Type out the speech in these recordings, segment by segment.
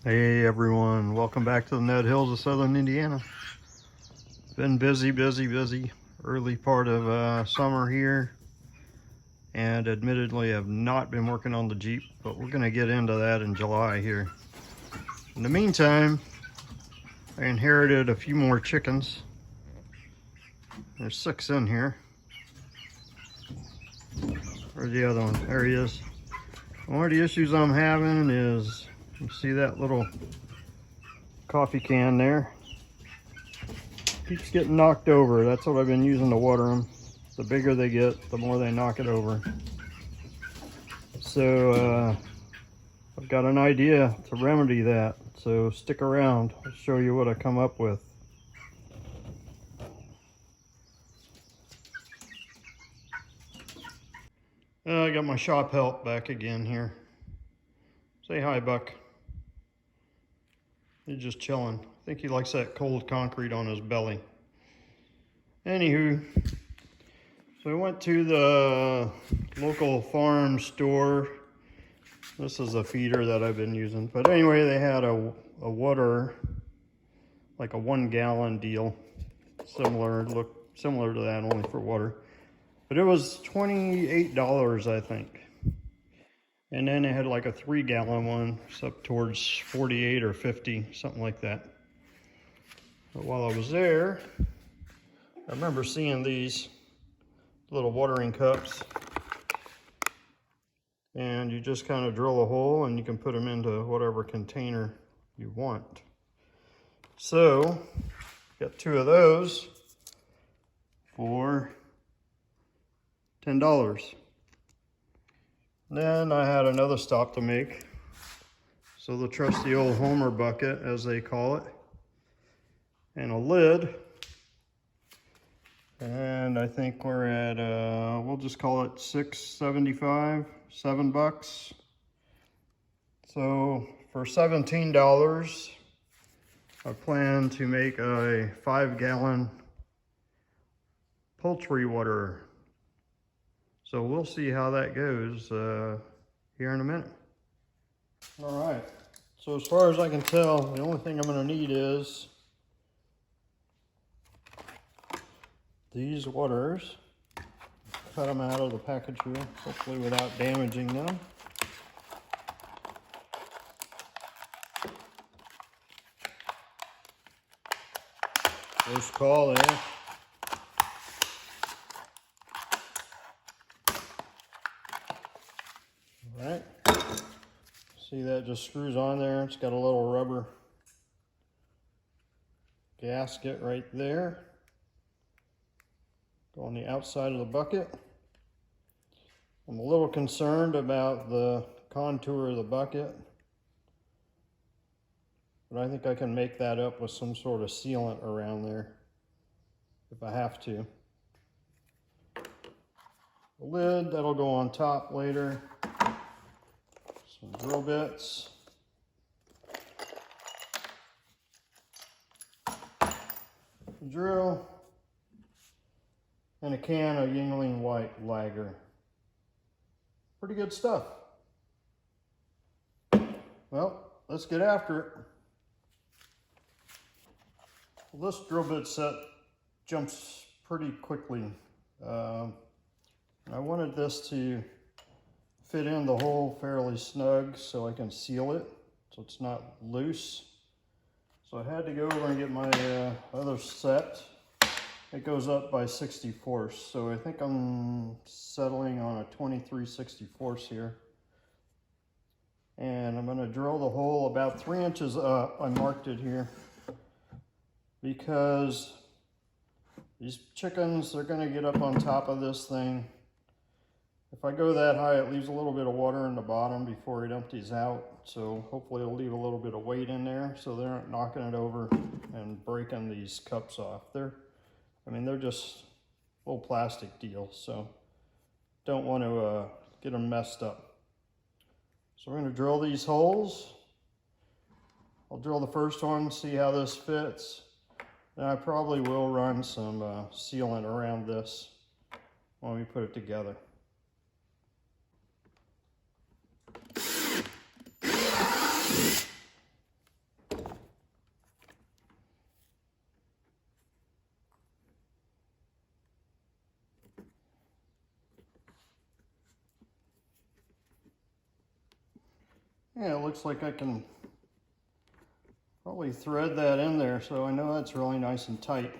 Hey everyone, welcome back to the Ned Hills of Southern Indiana. Been busy. Early part of summer here, and admittedly have not been working on the Jeep, but we're going to get into that in July here. In the meantime, I inherited a few more chickens. There's 6 in here. Where's the other one? There he is. One of the issues I'm having is, you see that little coffee can there? Keeps getting knocked over. That's what I've been using to water them. The bigger they get, the more they knock it over. So I've got an idea to remedy that. So stick around. I'll show you what I come up with. I got my shop help back again here. Say hi, Buck. He's just chilling. I think he likes that cold concrete on his belly. Anywho, so I went to the local farm store. This is a feeder that I've been using. But anyway, they had a water, like a 1 gallon deal. Similar to that, only for water. But it was $28, I think. And then they had like a 3 gallon one, it's up towards 48 or 50, something like that. But while I was there, I remember seeing these little watering cups. And you just kind of drill a hole and you can put them into whatever container you want. So, got 2 of those for $10. Then I had another stop to make. So the trusty old Homer bucket, as they call it, and a lid. And I think we're at, we'll just call it $6.75, $7. So for $17, I plan to make a 5 gallon poultry water. So we'll see how that goes here in a minute. All right, so as far as I can tell, the only thing I'm gonna need is these waters. Cut them out of the package here, hopefully without damaging them. First call there. All right, see that just screws on there. It's got a little rubber gasket right there. Go on the outside of the bucket. I'm a little concerned about the contour of the bucket, but I think I can make that up with some sort of sealant around there if I have to. The lid, that'll go on top later. Some drill bits. Drill. And a can of Yingling White Lager. Pretty good stuff. Well, let's get after it. Well, this drill bit set jumps pretty quickly. I wanted this to fit in the hole fairly snug so I can seal it so it's not loose. So I had to go over and get my other set. It goes up by 64ths, so I think I'm settling on a 23/64 here. And I'm gonna drill the hole about 3 inches up. I marked it here because these chickens, they're gonna get up on top of this thing. If I go that high, it leaves a little bit of water in the bottom before it empties out. So hopefully it'll leave a little bit of weight in there so they aren't knocking it over and breaking these cups off. They're just little plastic deals, so don't want to get them messed up. So we're going to drill these holes. I'll drill the first one, see how this fits. And I probably will run some sealant around this when we put it together. Yeah, it looks like I can probably thread that in there, so I know that's really nice and tight.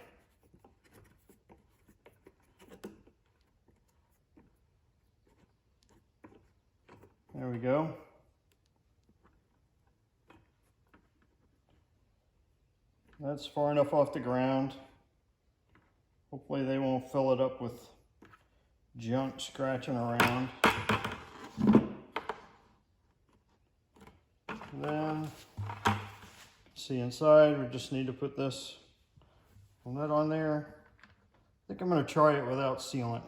There we go. That's far enough off the ground. Hopefully they won't fill it up with junk scratching around. Then, see inside, we just need to put this on there. I think I'm going to try it without sealant.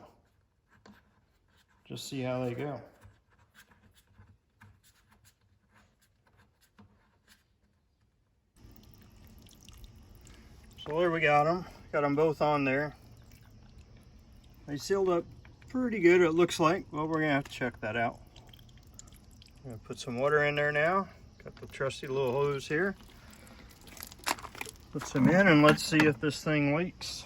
Just see how they go. So there we got them. Got them both on there. They sealed up pretty good, it looks like. Well, we're going to have to check that out. I'm going to put some water in there now. Got the trusty little hose here. Put some in and let's see if this thing leaks.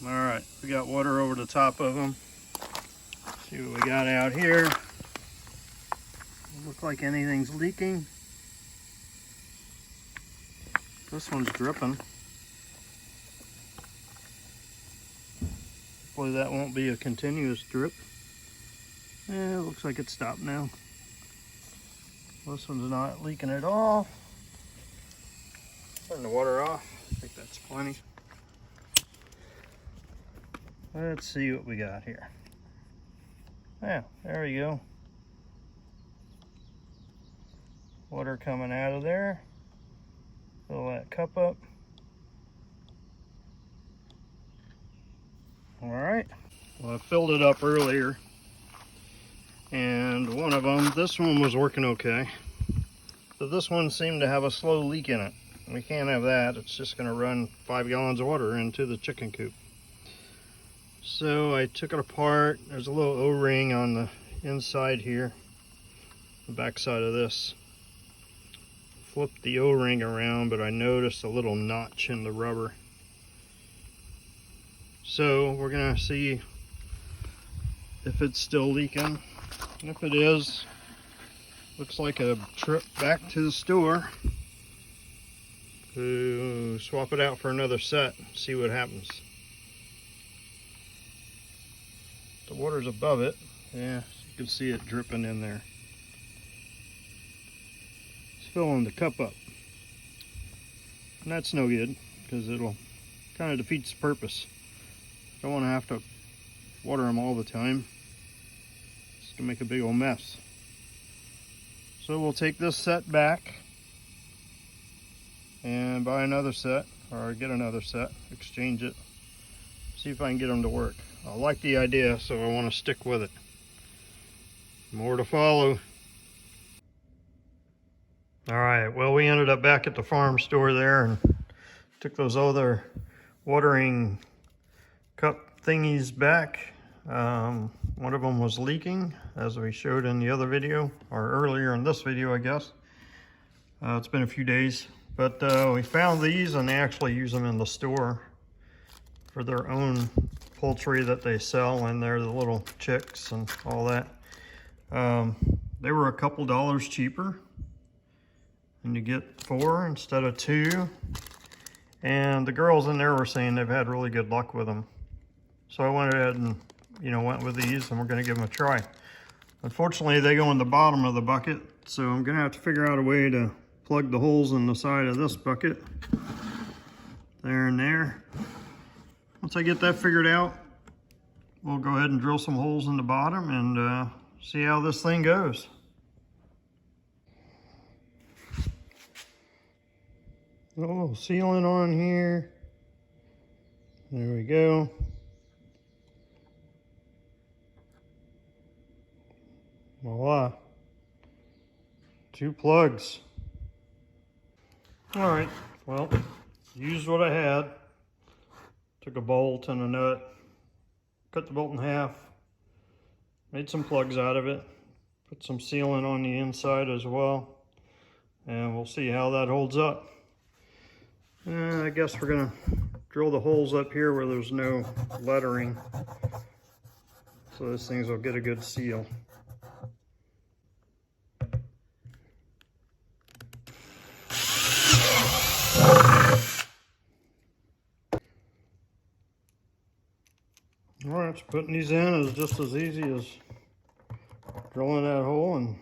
All right, we got water over the top of them. See what we got out here. Doesn't look like anything's leaking. This one's dripping. Hopefully that won't be a continuous drip. Yeah, it looks like it stopped now. This one's not leaking at all. Turn the water off. I think that's plenty. Let's see what we got here. Yeah, there we go. Water coming out of there. Fill that cup up. All right. Well, I filled it up earlier. And one of them, this one was working okay. So this one seemed to have a slow leak in it. We can't have that. It's just going to run 5 gallons of water into the chicken coop. So I took it apart. There's a little O-ring on the inside here, the back side of this. Flipped the O-ring around, but I noticed a little notch in the rubber. So we're gonna see if it's still leaking. And if it is, looks like a trip back to the store to swap it out for another set, see what happens. The water's above it. Yeah, you can see it dripping in there. It's filling the cup up. And that's no good, because it'll kind of defeats the purpose. Don't want to have to water them all the time. It's going to make a big old mess. So we'll take this set back and buy another set, or get another set, exchange it, see if I can get them to work. I like the idea, so I want to stick with it. More to follow. All right, well, we ended up back at the farm store there and took those other watering cup thingies back. One of them was leaking, as we showed in the other video, or earlier in this video, I guess. It's been a few days, but we found these, and they actually use them in the store for their own poultry that they sell in there, the little chicks and all that. They were a couple dollars cheaper, and you get 4 instead of 2. And the girls in there were saying they've had really good luck with them. So I went ahead and, went with these, and we're going to give them a try. Unfortunately, they go in the bottom of the bucket, so I'm going to have to figure out a way to plug the holes in the side of this bucket. There and there. Once I get that figured out, we'll go ahead and drill some holes in the bottom and see how this thing goes. A little sealant on here. There we go. Voila. 2 plugs. All right, well, used what I had. Took a bolt and a nut, cut the bolt in half, made some plugs out of it, Put some sealant on the inside as well. And we'll see how that holds up. I guess we're gonna drill the holes up here where there's no lettering, so these things will get a good seal. Alright, so putting these in is just as easy as drilling that hole and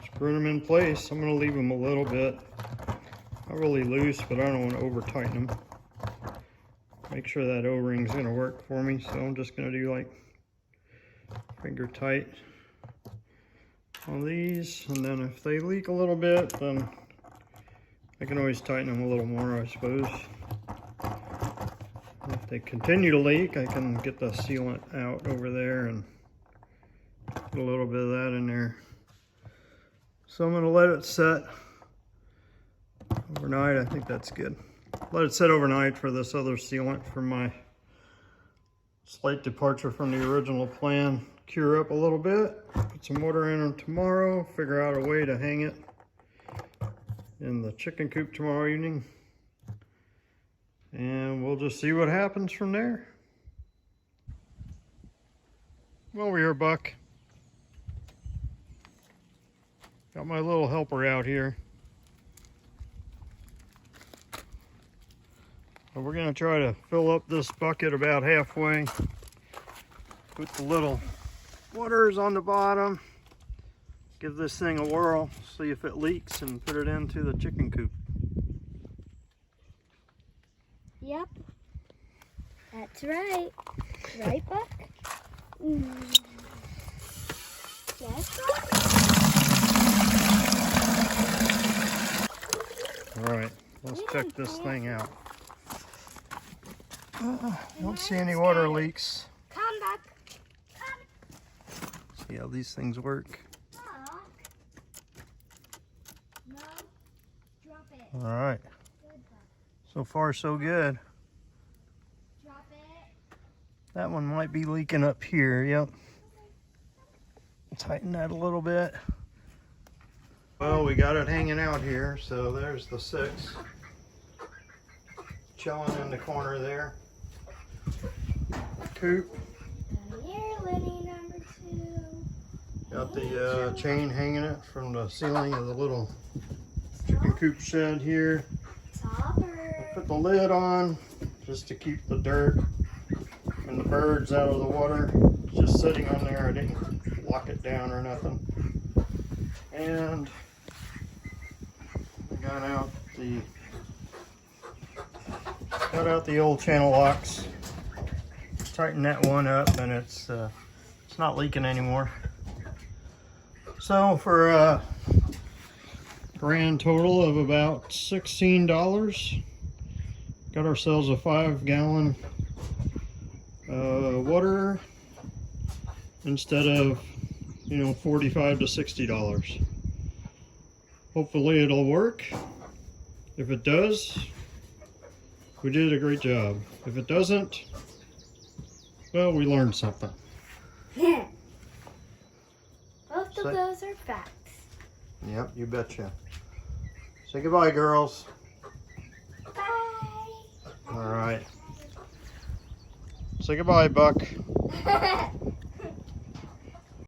screwing them in place. I'm going to leave them a little bit, not really loose, but I don't want to over tighten them. Make sure that O-ring's going to work for me, so I'm just going to do like finger tight on these, and then if they leak a little bit, then I can always tighten them a little more, I suppose. If they continue to leak, I can get the sealant out over there and put a little bit of that in there. So I'm going to let it set overnight. I think that's good. Let it set overnight for this other sealant for my slight departure from the original plan. Cure up a little bit, put some water in them tomorrow, figure out a way to hang it in the chicken coop tomorrow evening. And we'll just see what happens from there. Well, we're here, Buck. Got my little helper out here. So we're gonna try to fill up this bucket about halfway. Put the little waters on the bottom. Give this thing a whirl, see if it leaks, and put it into the chicken coop. Yep, that's right. Right, Buck? Yes, Buck? All right, let's check this thing out. Don't see any water leaks. Come back. Come. See how these things work. Buck. No. Drop it. All right. Good, Buck. So far, so good. Drop it. That one might be leaking up here. Yep. Tighten that a little bit. Well, we got it hanging out here. So there's the 6. Chilling in the corner there. Coop. Here, Lenny, number 2. Got the chain hanging it from the ceiling of the little chicken coop shed here. Topper. Put the lid on just to keep the dirt and the birds out of the water. It's just sitting on there. I didn't lock it down or nothing. And I got out the old channel locks. Tighten that one up, and it's not leaking anymore. So for a grand total of about $16, got ourselves a 5-gallon water instead of, you know, $45 to $60. Hopefully it'll work. If it does, we did a great job. If it doesn't, well, we learned something. Yeah. Both of those are facts. Yep, you betcha. Say goodbye, girls. Bye. All right. Say goodbye, Buck.